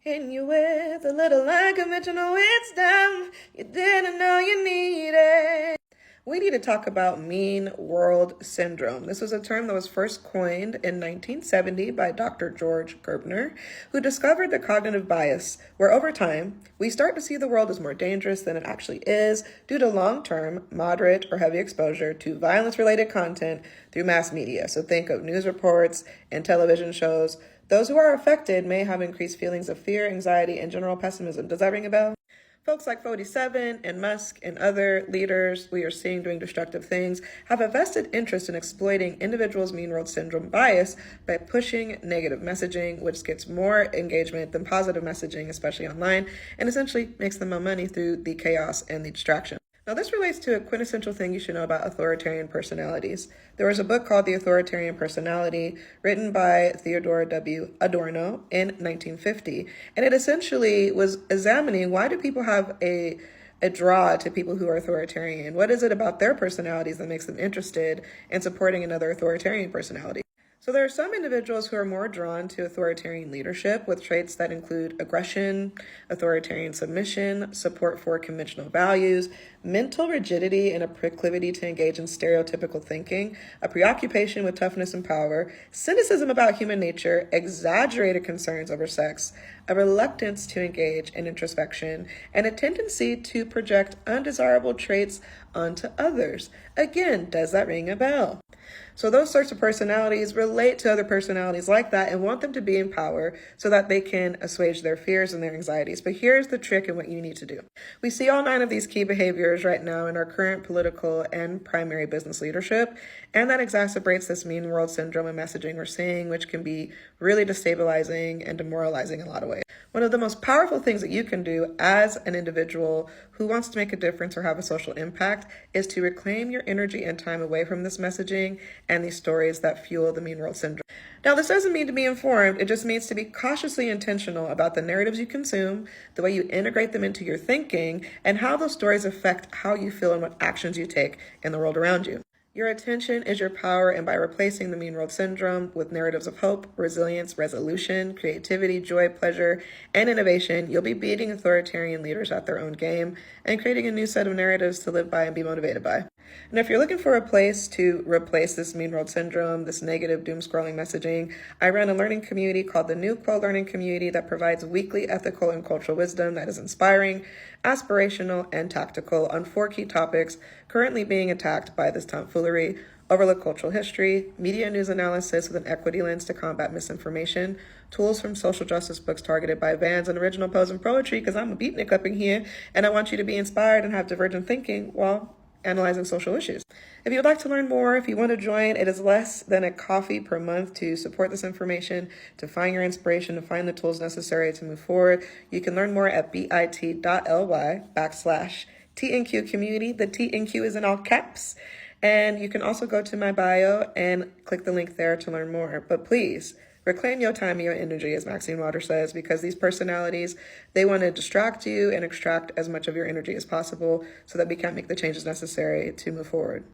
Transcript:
Hitting you with a little unconventional wisdom you didn't know you needed. We need to talk about mean world syndrome. This was a term that was first coined in 1970 by Dr. George Gerbner, who discovered the cognitive bias, where over time, we start to see the world as more dangerous than it actually is due to long-term, moderate, or heavy exposure to violence-related content through mass media. So think of news reports and television shows. Those who are affected may have increased feelings of fear, anxiety, and general pessimism. Does that ring a bell? Folks like 47 and Musk and other leaders we are seeing doing destructive things have a vested interest in exploiting individuals' mean world syndrome bias by pushing negative messaging, which gets more engagement than positive messaging, especially online, and essentially makes them more money through the chaos and the distraction. Now, this relates to a quintessential thing you should know about authoritarian personalities. There was a book called The Authoritarian Personality, written by Theodore W. Adorno in 1950, and it essentially was examining why do people have a draw to people who are authoritarian? What is it about their personalities that makes them interested in supporting another authoritarian personality? So there are some individuals who are more drawn to authoritarian leadership with traits that include aggression, authoritarian submission, support for conventional values, mental rigidity and a proclivity to engage in stereotypical thinking, a preoccupation with toughness and power, cynicism about human nature, exaggerated concerns over sex, a reluctance to engage in introspection, and a tendency to project undesirable traits onto others. Again, does that ring a bell? So those sorts of personalities relate to other personalities like that and want them to be in power so that they can assuage their fears and their anxieties. But here's the trick and what you need to do. We see all 9 of these key behaviors right now in our current political and primary business leadership, and that exacerbates this mean world syndrome and messaging we're seeing, which can be really destabilizing and demoralizing in a lot of ways. One of the most powerful things that you can do as an individual who wants to make a difference or have a social impact is to reclaim your energy and time away from this messaging and these stories that fuel the mean world syndrome. Now, this doesn't mean to be informed. It just means to be cautiously intentional about the narratives you consume, the way you integrate them into your thinking, and how those stories affect how you feel and what actions you take in the world around you. Your attention is your power, and by replacing the mean world syndrome with narratives of hope, resilience, resolution, creativity, joy, pleasure, and innovation, you'll be beating authoritarian leaders at their own game and creating a new set of narratives to live by and be motivated by. And if you're looking for a place to replace this mean world syndrome, this negative doom scrolling messaging, I run a learning community called the new Quo Learning Community that provides weekly ethical and cultural wisdom that is inspiring, aspirational, and tactical on 4 key topics currently being attacked by this tomfoolery: overlooked cultural history, media news analysis with an equity lens to combat misinformation, tools from social justice books targeted by Vans, and original prose and poetry, because I'm a beatnik up in here, and I want you to be inspired and have divergent thinking while analyzing social issues. If you would like to learn more, if you want to join, it is less than a coffee per month to support this information, to find your inspiration, to find the tools necessary to move forward. You can learn more at bit.ly/TNQ community. The TNQ is in all caps. And you can also go to my bio and click the link there to learn more. But please, reclaim your time and your energy, as Maxine Waters says, because these personalities, they want to distract you and extract as much of your energy as possible so that we can't make the changes necessary to move forward.